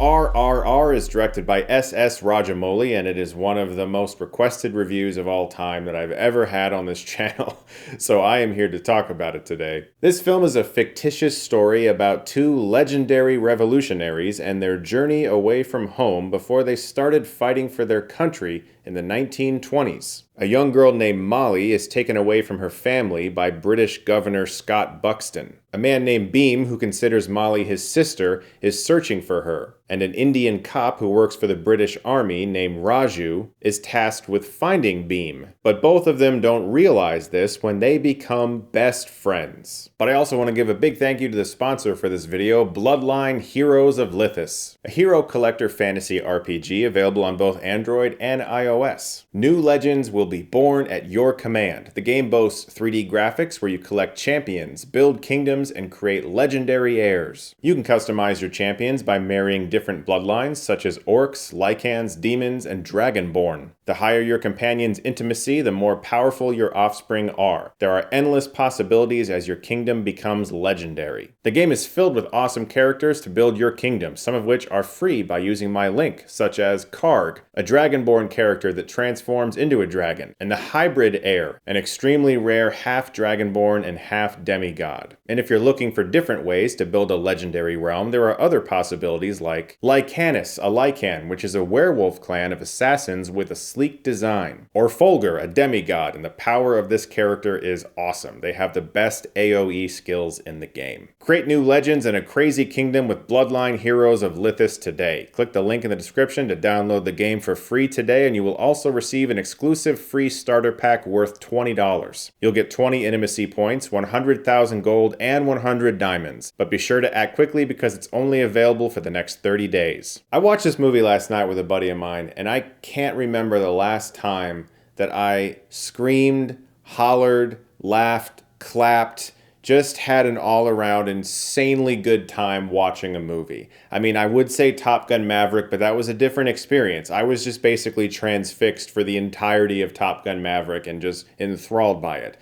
RRR is directed by S.S. Rajamouli, and it is one of the most requested reviews of all time that I've ever had on this channel, so I am here to talk about it today. This film is a fictitious story about two legendary revolutionaries and their journey away from home before they started fighting for their country in the 1920s. A young girl named Molly is taken away from her family by British Governor Scott Buxton. A man named Beam, who considers Molly his sister, is searching for her. And an Indian cop who works for the British Army named Raju is tasked with finding Beam. But both of them don't realize this when they become best friends. But I also want to give a big thank you to the sponsor for this video, Bloodline Heroes of Lithis, a hero collector fantasy RPG available on both Android and iOS. New legends will be born at your command. The game boasts 3D graphics where you collect champions, build kingdoms, and create legendary heirs. You can customize your champions by marrying different bloodlines such as orcs, lycans, demons, and dragonborn. The higher your companion's intimacy, the more powerful your offspring are. There are endless possibilities as your kingdom becomes legendary. The game is filled with awesome characters to build your kingdom, some of which are free by using my link, such as Karg, a dragonborn character that transforms into a dragon, and the hybrid heir, an extremely rare half dragonborn and half demigod. And if you're looking for different ways to build a legendary realm, there are other possibilities like Lycanis, a Lycan, which is a werewolf clan of assassins with a sleek design, or Folger, a demigod, and the power of this character is awesome. They have the best AoE skills in the game. Create new legends and a crazy kingdom with Bloodline Heroes of Lithis today. Click the link in the description to download the game for free today, and you will also receive an exclusive free starter pack worth $20. You'll get 20 intimacy points, 100,000 gold, and 100 diamonds. But be sure to act quickly because it's only available for the next 30 days. I watched this movie last night with a buddy of mine, and I can't remember the last time that I screamed, hollered, laughed, clapped, just had an all-around insanely good time watching a movie. I mean, I would say Top Gun Maverick, but that was a different experience. I was just basically transfixed for the entirety of Top Gun Maverick and just enthralled by it.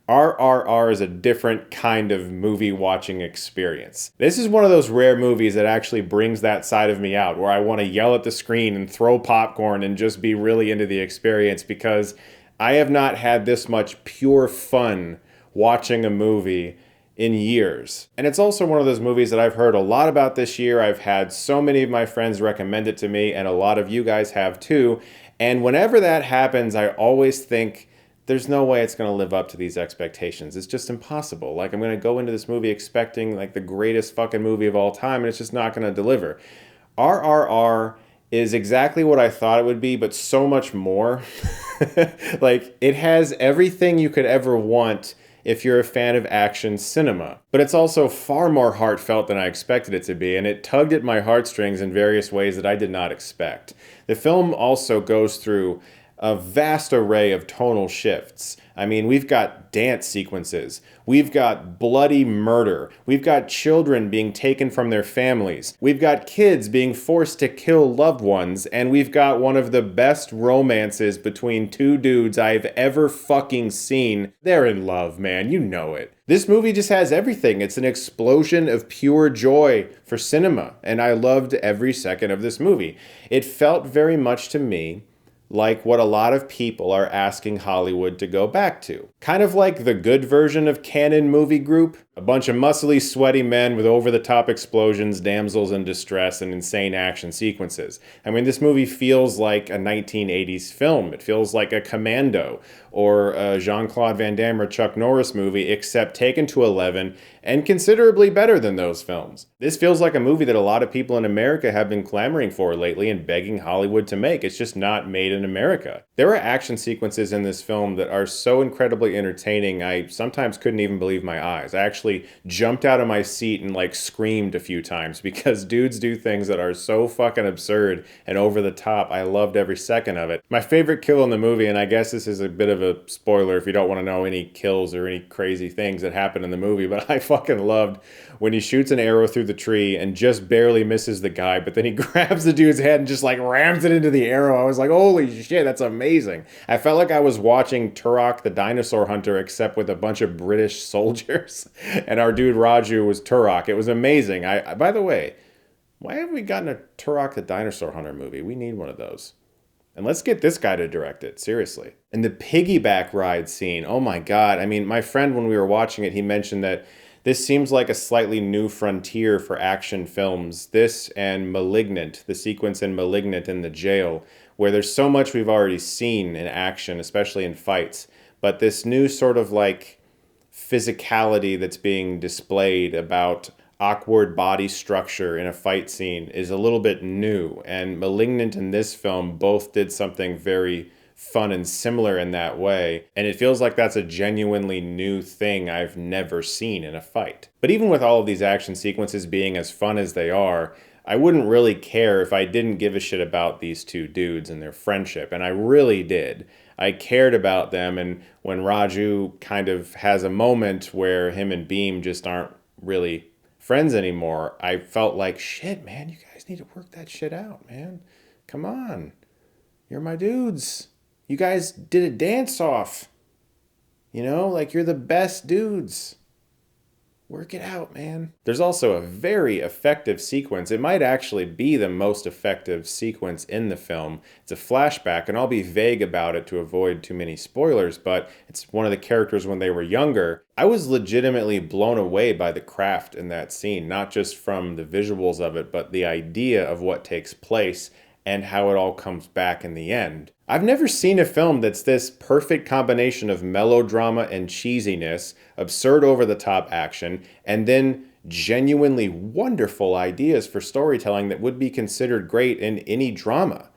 RRR is a different kind of movie watching experience. This is one of those rare movies that actually brings that side of me out, where I want to yell at the screen and throw popcorn and just be really into the experience, because I have not had this much pure fun watching a movie in years. And it's also one of those movies that I've heard a lot about this year. I've had so many of my friends recommend it to me, and a lot of you guys have too. And whenever that happens, I always think, there's no way it's going to live up to these expectations. It's just impossible. Like, I'm going to go into this movie expecting like the greatest fucking movie of all time, and it's just not going to deliver. RRR is exactly what I thought it would be, but so much more. Like, it has everything you could ever want if you're a fan of action cinema. But it's also far more heartfelt than I expected it to be, and it tugged at my heartstrings in various ways that I did not expect. The film also goes through a vast array of tonal shifts. I mean, we've got dance sequences, we've got bloody murder, we've got children being taken from their families, we've got kids being forced to kill loved ones, and we've got one of the best romances between two dudes I've ever fucking seen. They're in love, man, you know it. This movie just has everything. It's an explosion of pure joy for cinema, and I loved every second of this movie. It felt very much to me like what a lot of people are asking Hollywood to go back to. Kind of like the good version of Canon Movie Group. A bunch of muscly, sweaty men with over-the-top explosions, damsels in distress, and insane action sequences. I mean, this movie feels like a 1980s film. It feels like a Commando or a Jean-Claude Van Damme or Chuck Norris movie, except taken to 11 and considerably better than those films. This feels like a movie that a lot of people in America have been clamoring for lately and begging Hollywood to make. It's just not made in America. There are action sequences in this film that are so incredibly entertaining, I sometimes couldn't even believe my eyes. I actually jumped out of my seat and like screamed a few times because dudes do things that are so fucking absurd and over the top. I loved every second of it. My favorite kill in the movie, and I guess this is a bit of a spoiler if you don't want to know any kills or any crazy things that happen in the movie, but I fucking loved when he shoots an arrow through the tree and just barely misses the guy, but then he grabs the dude's head and just like rams it into the arrow. I was like, holy shit, that's amazing. I felt like I was watching Turok the Dinosaur Hunter, except with a bunch of British soldiers, and our dude Raju was Turok. It was amazing. By the way, Why haven't we gotten a Turok the Dinosaur Hunter movie? We need one of those. And let's get this guy to direct it, seriously. And the piggyback ride scene, oh my God. I mean, my friend, when we were watching it, he mentioned that this seems like a slightly new frontier for action films. This and Malignant, the sequence in Malignant in the jail, where there's so much we've already seen in action, especially in fights. But this new sort of like physicality that's being displayed about awkward body structure in a fight scene is a little bit new. And Malignant and this film both did something very fun and similar in that way. And it feels like that's a genuinely new thing I've never seen in a fight. But even with all of these action sequences being as fun as they are, I wouldn't really care if I didn't give a shit about these two dudes and their friendship. And I really did. I cared about them. And when Raju kind of has a moment where him and Beam just aren't really friends anymore, I felt like, shit, man, you guys need to work that shit out, man. Come on. You're my dudes. You guys did a dance-off. You know, like you're the best dudes. Work it out, man. There's also a very effective sequence. It might actually be the most effective sequence in the film. It's a flashback, and I'll be vague about it to avoid too many spoilers, but it's one of the characters when they were younger. I was legitimately blown away by the craft in that scene, not just from the visuals of it, but the idea of what takes place and how it all comes back in the end. I've never seen a film that's this perfect combination of melodrama and cheesiness, absurd over-the-top action, and then genuinely wonderful ideas for storytelling that would be considered great in any drama.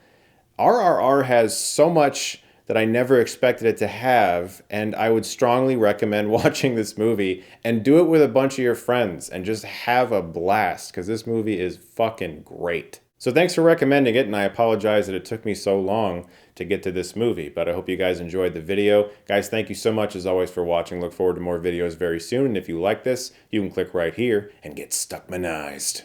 RRR has so much that I never expected it to have, and I would strongly recommend watching this movie and do it with a bunch of your friends and just have a blast, because this movie is fucking great. So thanks for recommending it, and I apologize that it took me so long to get to this movie, but I hope you guys enjoyed the video. Guys, thank you so much as always for watching. Look forward to more videos very soon, and if you like this, you can click right here and get Stuckmanized.